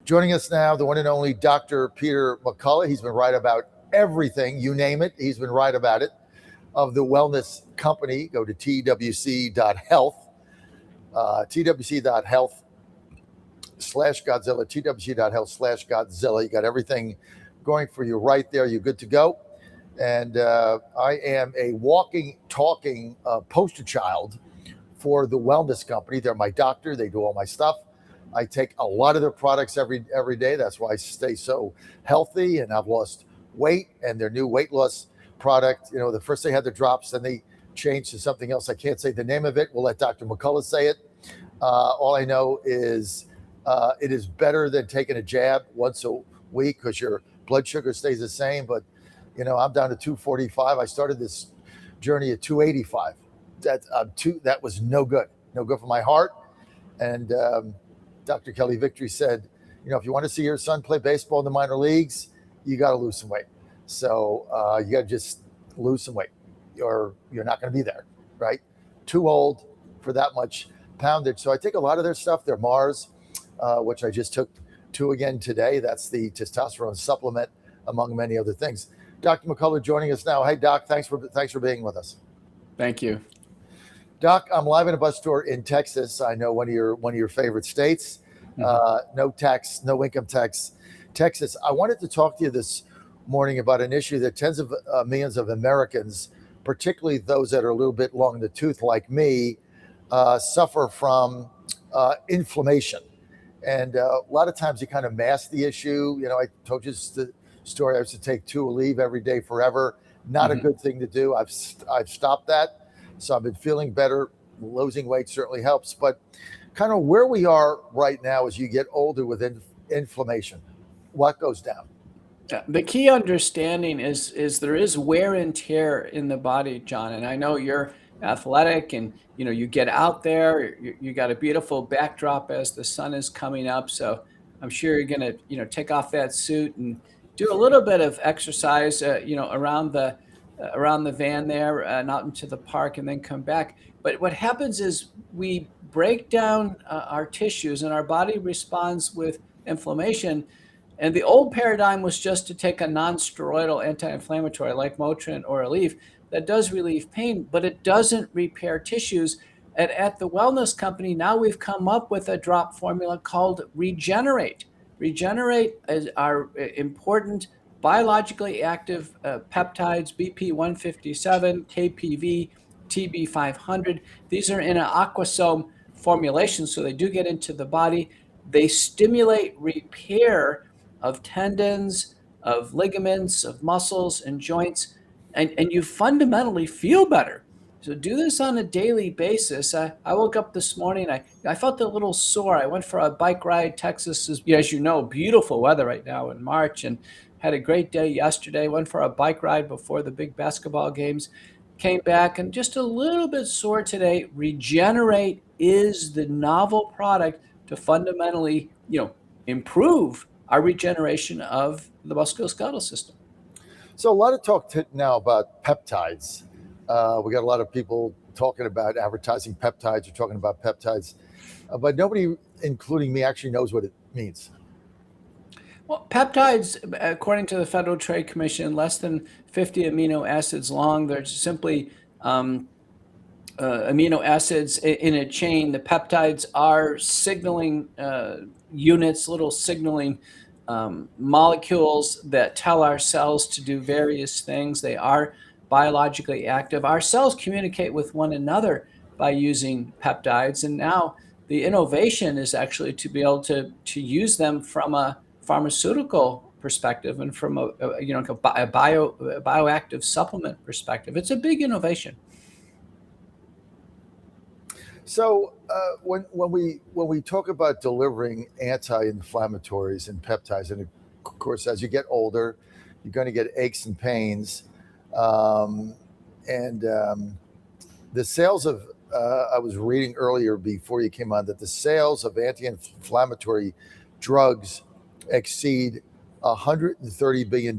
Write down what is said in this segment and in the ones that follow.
Joining us now, the one and only Dr. Peter McCullough. He's been right about everything, you name it. He's been right about it. Of the wellness company, go to twc.health, twc.health/Godzilla, twc.health/Godzilla. You got everything going for you right there. You're good to go. And I am a walking, talking poster child for the wellness company. They're my doctor. They do all my stuff. I take a lot of their products every day. That's why I stay so healthy, and I've lost weight. And their new weight loss product, the first they had the drops, then they changed to something else. I can't say the name of it. We'll let Dr. McCullough say it. All I know is it is better than taking a jab once a week because your blood sugar stays the same. But, I'm down to 245. I started this journey at 285. That was no good for my heart. And Dr. Kelly Victory said, if you want to see your son play baseball in the minor leagues, you got to lose some weight. So you got to just lose some weight, or you're not going to be there, right? Too old for that much poundage. So I take a lot of their stuff, their Mars, which I just took 2 again today. That's the testosterone supplement, among many other things. Dr. McCullough joining us now. Hey, Doc, thanks for being with us. Thank you. Doc, I'm live in a bus tour in Texas. I know one of your favorite states. No tax, no income tax, Texas. I wanted to talk to you this morning about an issue that tens of millions of Americans, particularly those that are a little bit long in the tooth like me, suffer from inflammation. And a lot of times you kind of mask the issue. I told you the story. I used to take 2 Aleve every day forever. Not a good thing to do. I've stopped that. So I've been feeling better. Losing weight certainly helps. But kind of where we are right now as you get older with inflammation, what goes down? The key understanding is there is wear and tear in the body, John. And I know you're athletic and, you get out there, you got a beautiful backdrop as the sun is coming up. So I'm sure you're going to, take off that suit and do a little bit of exercise, around the van there and out into the park and then come back. But what happens is we break down our tissues and our body responds with inflammation. And the old paradigm was just to take a non-steroidal anti-inflammatory like Motrin or Aleve that does relieve pain, but it doesn't repair tissues. And at the wellness company, now we've come up with a drop formula called Regenerate. Regenerate is our important biologically active peptides, BP157, KPV, TB500. These are in an aquasome formulation, so they do get into the body. They stimulate repair of tendons, of ligaments, of muscles and joints, and you fundamentally feel better. So do this on a daily basis. I woke up this morning, I felt a little sore. I went for a bike ride. Texas is, as you know, beautiful weather right now in March, and had a great day yesterday. Went for a bike ride before the big basketball games. Came back and just a little bit sore today. Regenerate is the novel product to fundamentally, improve our regeneration of the musculoskeletal system. So a lot of talk now about peptides. We got a lot of people talking about advertising peptides or talking about peptides, but nobody, including me, actually knows what it means. Well, peptides, according to the Federal Trade Commission, less than 50 amino acids long. They're simply amino acids in a chain. The peptides are signaling units, little signaling molecules that tell our cells to do various things. They are biologically active. Our cells communicate with one another by using peptides, and now the innovation is actually to be able to use them from a pharmaceutical perspective and from a bioactive supplement perspective. It's a big innovation. So when we talk about delivering anti-inflammatories and peptides, and of course, as you get older, you're going to get aches and pains, and the sales of I was reading earlier before you came on that the sales of anti-inflammatory drugs exceed $130 billion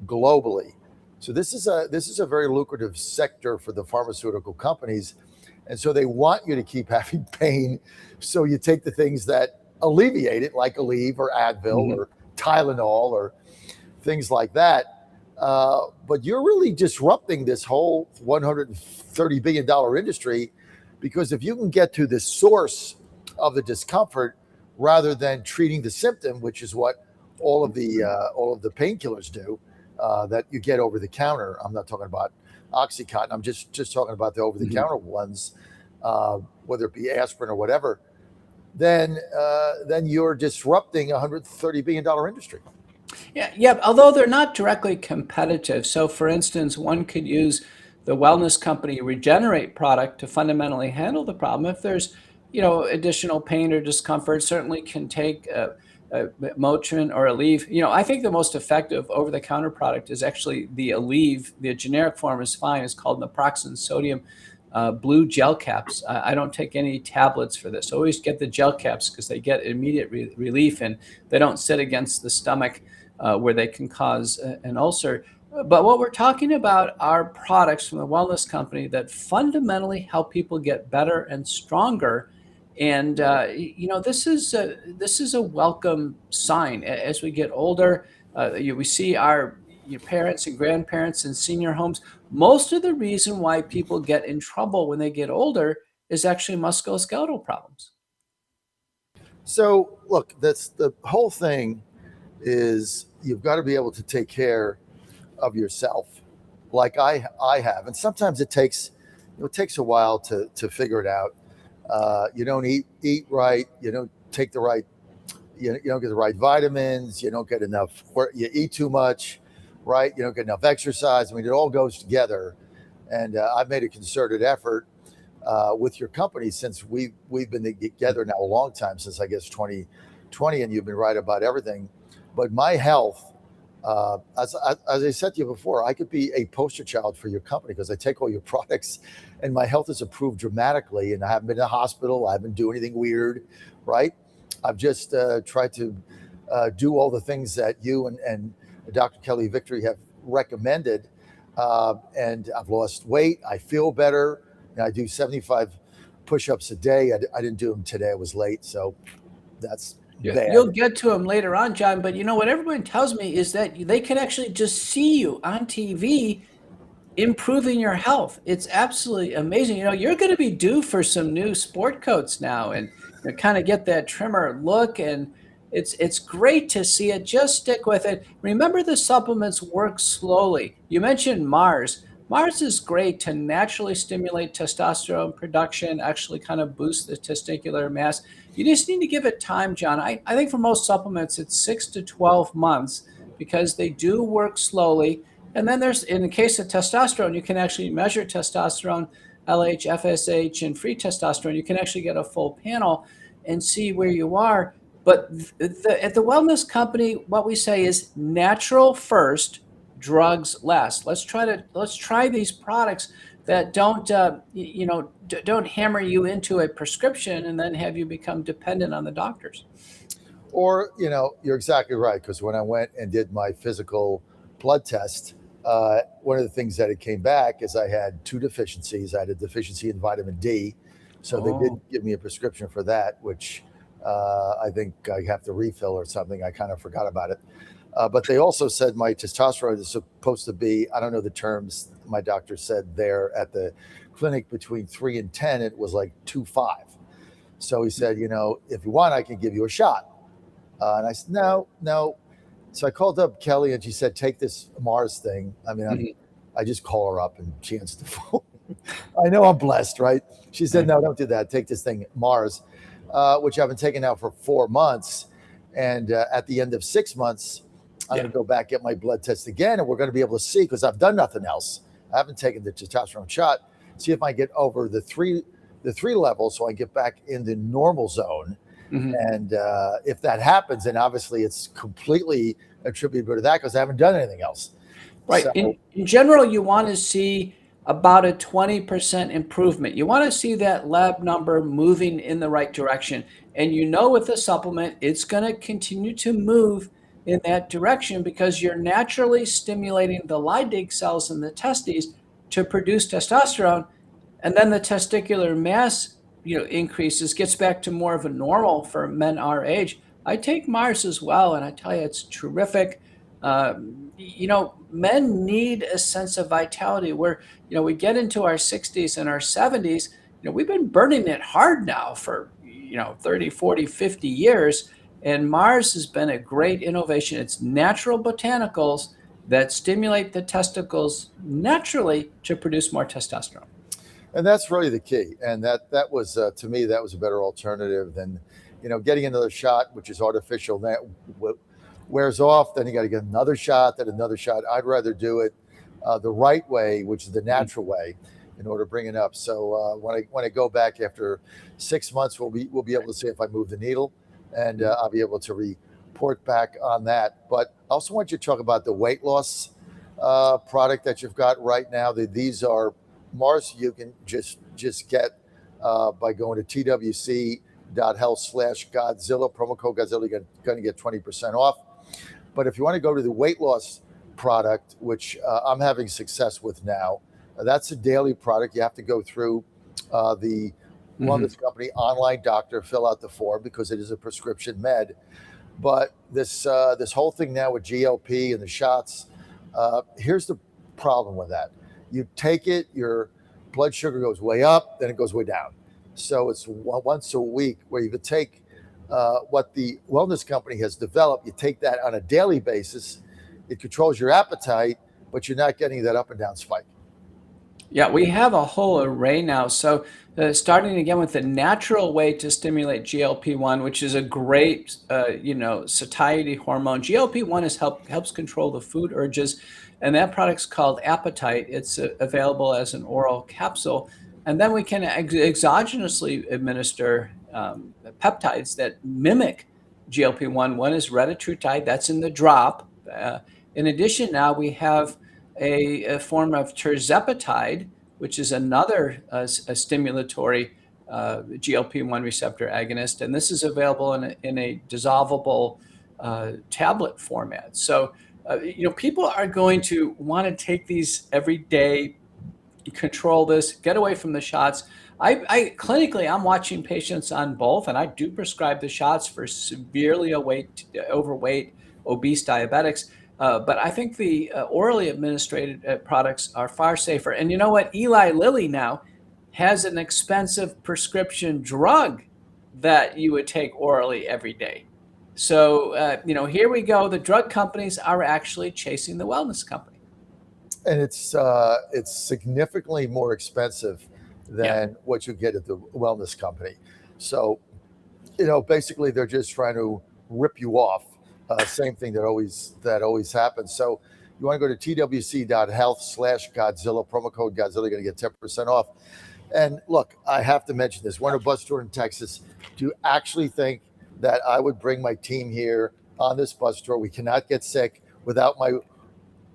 globally. So this is a very lucrative sector for the pharmaceutical companies. And so they want you to keep having pain. So you take the things that alleviate it, like Aleve or Advil or Tylenol or things like that. But you're really disrupting this whole $130 billion industry, because if you can get to the source of the discomfort rather than treating the symptom, which is what all of the painkillers do, that you get over the counter. I'm not talking about Oxycontin. I'm just talking about the over the counter ones, whether it be aspirin or whatever. Then you're disrupting a $130 billion industry. Yeah. Although they're not directly competitive. So, for instance, one could use the wellness company Regenerate product to fundamentally handle the problem. If there's, additional pain or discomfort, certainly can take Motrin or Aleve. I think the most effective over-the-counter product is actually the Aleve. The generic form is fine. It's called naproxen sodium blue gel caps. I don't take any tablets for this. I always get the gel caps because they get immediate relief and they don't sit against the stomach where they can cause an ulcer. But what we're talking about are products from the wellness company that fundamentally help people get better and stronger. And this is a welcome sign as we get older. We see our parents and grandparents in senior homes. Most of the reason why people get in trouble when they get older is actually musculoskeletal problems. So look, that's the whole thing, is you've got to be able to take care of yourself, like I have. And sometimes it takes a while to figure it out. You don't eat right. You don't take the right, you don't get the right vitamins. You don't get enough, you eat too much, right? You don't get enough exercise. I mean, it all goes together. And I've made a concerted effort with your company, since we've been together now a long time, since I guess 2020, and you've been right about everything. But my health, as I said to you before, I could be a poster child for your company because I take all your products and my health has improved dramatically, and I haven't been in the hospital. I haven't done anything weird, right? I've just tried to do all the things that you and Dr. Kelly Victory have recommended. And I've lost weight. I feel better. And I do 75 push-ups a day. I didn't do them today. I was late. So that's bad. You'll get to them later on, John. But what everyone tells me is that they can actually just see you on TV improving your health. It's absolutely amazing. You're going to be due for some new sport coats now and kind of get that trimmer look. And it's great to see it. Just stick with it. Remember, the supplements work slowly. You mentioned Mars. Mars is great to naturally stimulate testosterone production, actually kind of boost the testicular mass. You just need to give it time, John. I think for most supplements, it's 6 to 12 months because they do work slowly. And then in the case of testosterone, you can actually measure testosterone, LH, FSH, and free testosterone. You can actually get a full panel and see where you are. But at the wellness company, what we say is natural first, drugs last. Let's try these products that don't hammer you into a prescription and then have you become dependent on the doctors. Or you're exactly right, because when I went and did my physical blood test, one of the things that it came back is I had 2 deficiencies. I had a deficiency in vitamin D, so they did give me a prescription for that, which I think I have to refill or something. I kind of forgot about it. But they also said my testosterone is supposed to be, I don't know the terms, my doctor said there at the clinic, between 3 and 10, it was like 2.5. So he said, if you want, I can give you a shot. And I said, no. So I called up Kelly and she said, take this Mars thing. I mean, I just call her up and she answered the phone. I know I'm blessed, right? She said, no, don't do that. Take this thing, Mars, which I've been taking now for 4 months. And at the end of 6 months, I'm going to go back, get my blood test again, and we're going to be able to see, because I've done nothing else. I haven't taken the testosterone shot. See if I get over the three levels, so I get back in the normal zone. And if that happens, then obviously it's completely attributable to that, because I haven't done anything else. Right. So, in general, you want to see about a 20% improvement. You want to see that lab number moving in the right direction. And with the supplement, it's going to continue to move in that direction because you're naturally stimulating the Leydig cells in the testes to produce testosterone. And then the testicular mass increases, gets back to more of a normal for men our age, I take Mars as well, and I tell you, it's terrific. Men need a sense of vitality where, we get into our 60s and our 70s, we've been burning it hard now for, 30, 40, 50 years. And Mars has been a great innovation. It's natural botanicals that stimulate the testicles naturally to produce more testosterone. And that's really the key. And that was, to me, that was a better alternative than, getting another shot, which is artificial. That wears off. Then you got to get another shot, then another shot. I'd rather do it the right way, which is the natural way, in order to bring it up. So when I go back after 6 months, we'll be able to see if I move the needle, and I'll be able to report back on that. But I also want you to talk about the weight loss product that you've got right now. These are Mars. You can just get by going to twc.health/Godzilla, promo code Godzilla. You're going to get 20% off. But if you want to go to the weight loss product, which I'm having success with now, that's a daily product. You have to go through the wellness company online doctor, fill out the form because it is a prescription med. But this whole thing now with GLP and the shots, here's the problem with that. You take it, your blood sugar goes way up, then it goes way down. So it's once a week where you could take what the wellness company has developed. You take that on a daily basis. It controls your appetite, but you're not getting that up and down spike. Yeah, we have a whole array now. So starting again with the natural way to stimulate GLP-1, which is a great, satiety hormone. GLP-1 helps control the food urges, and that product's called Appetite. It's available as an oral capsule. And then we can exogenously administer peptides that mimic GLP-1. One is retatrutide, that's in the drop. In addition, now we have a form of tirzepatide, which is another a stimulatory GLP-1 receptor agonist, and this is available in a dissolvable tablet format. So, people are going to want to take these every day, control this, get away from the shots. I clinically, I'm watching patients on both, and I do prescribe the shots for severely overweight, obese diabetics. But I think the orally administered products are far safer. And you know what? Eli Lilly now has an expensive prescription drug that you would take orally every day. So, here we go. The drug companies are actually chasing the wellness company. And it's significantly more expensive than what you get at the wellness company. So, basically they're just trying to rip you off. Same thing that always happens. So you want to go to twc.health/Godzilla, promo code Godzilla, you're going to get 10% off. And look, I have to mention this. We're in a bus tour in Texas. Do you actually think that I would bring my team here on this bus tour? We cannot get sick without my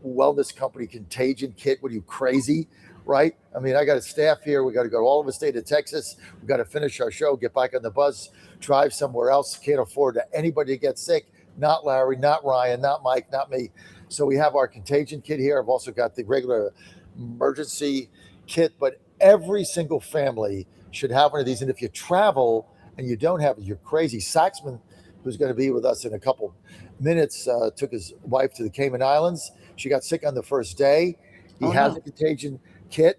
wellness company contagion kit. What are you, crazy? Right? I mean, I got a staff here. We got to go all over the state of Texas. We got to finish our show, get back on the bus, drive somewhere else. Can't afford anybody to get sick. Not Larry, not Ryan, not Mike, not me. So we have our contagion kit here. I've also got the regular emergency kit, but every single family should have one of these. And if you travel and you don't have it, you're crazy. Saxman, who's going to be with us in a couple minutes, took his wife to the Cayman Islands. She got sick on the first day. He has a contagion kit.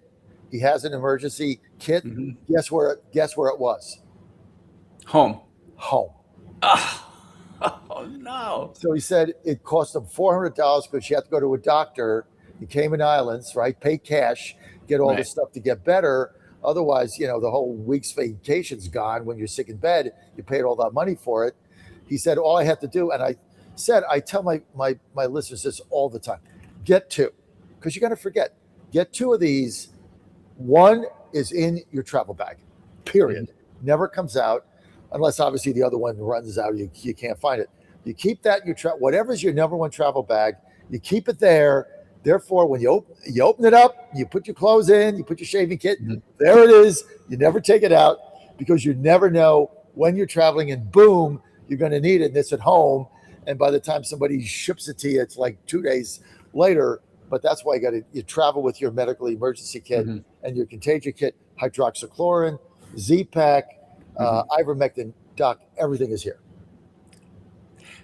He has an emergency kit. Guess where it was? Home. Oh, no. So he said it cost him $400 because she had to go to a doctor, the Cayman Islands, right? Pay cash, get all this stuff to get better. Otherwise, the whole week's vacation's gone when you're sick in bed. You paid all that money for it. He said, all I have to do, and I tell my listeners this all the time, get two, because you're going to forget. Get two of these. One is in your travel bag, period. Never comes out. Unless obviously the other one runs out, you can't find it. You keep that in your whatever's your number one travel bag, you keep it there. Therefore, when you open it up, you put your clothes in, you put your shaving kit, there it is. You never take it out because you never know when you're traveling, and boom, you're going to need it. And it's at home, and by the time somebody ships it to you, it's like 2 days later. But that's why you travel with your medical emergency kit and your contagion kit, hydroxychloroquine, Z-Pack, ivermectin. Doc, everything is here.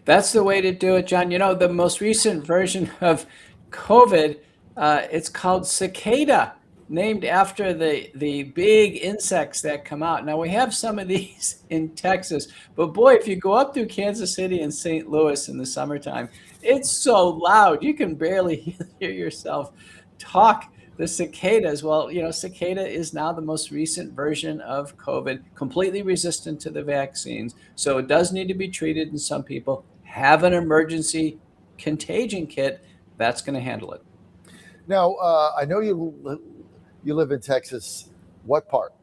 That's the way to do it, John. You know, the most recent version of COVID, it's called cicada, named after the big insects that come out. Now, we have some of these in Texas, but boy, if you go up through Kansas City and St. Louis in the summertime, it's so loud. You can barely hear yourself talk. The cicadas, well, you know, cicada is now the most recent version of COVID, completely resistant to the vaccines. So it does need to be treated in some people. Have an emergency contagion kit that's going to handle it. Now, I know you live in Texas. What part?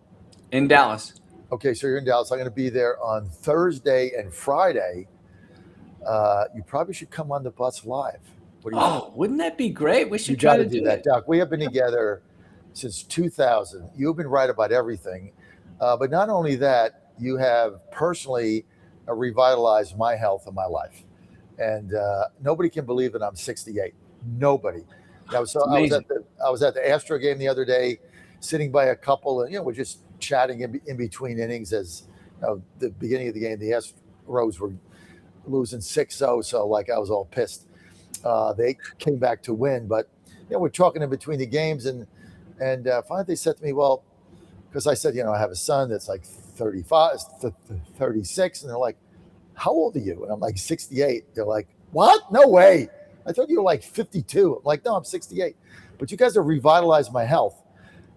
In Dallas. Okay, so you're in Dallas. I'm going to be there on Thursday and Friday. You probably should come on the bus live. What do you think? Wouldn't that be great? We should You try got to do that, it. Doc. We have been together since 2000. You've been right about everything. But not only that, you have personally revitalized my health and my life. And nobody can believe that I'm 68. Nobody. I was at the Astro game the other day, sitting by a couple, and we're just chatting in between innings. As the beginning of the game, the Astros were losing 6-0, so like I was all pissed. They came back to win, but we're talking in between the games, and finally they said to me, well, because I said, I have a son that's like 35, 36, and they're like, how old are you? And I'm like 68. They're like, what? No way. I thought you were like 52. I'm like, no, I'm 68. But you guys have revitalized my health.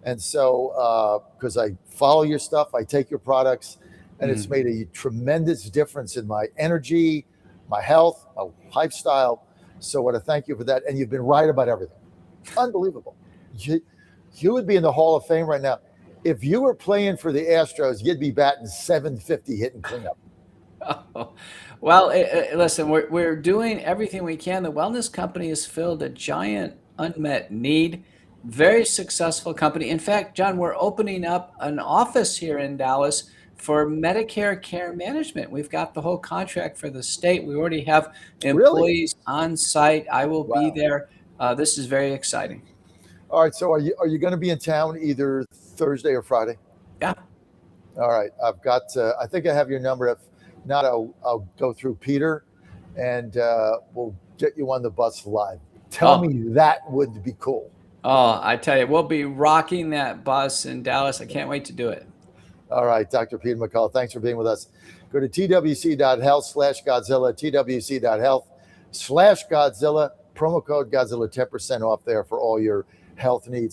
And so, because I follow your stuff, I take your products, and it's made a tremendous difference in my energy, my health, my lifestyle. So I want to thank you for that. And you've been right about everything. Unbelievable. You would be in the Hall of Fame right now. If you were playing for the Astros, you'd be batting 750 hitting cleanup. Oh, well, listen, we're doing everything we can. The wellness company has filled a giant unmet need. Very successful company. In fact, John, we're opening up an office here in Dallas for Medicare care management. We've got the whole contract for the state. We already have employees on site. I will be there. This is very exciting. All right. So are you going to be in town either Thursday or Friday? Yeah. All right. I've got, I think I have your number. If not, I'll go through Peter and we'll get you on the bus live. Tell me that would be cool. Oh, I tell you, we'll be rocking that bus in Dallas. I can't wait to do it. All right, Dr. Peter McCullough, thanks for being with us. Go to twc.health/Godzilla, twc.health/Godzilla, promo code Godzilla, 10% off there for all your health needs.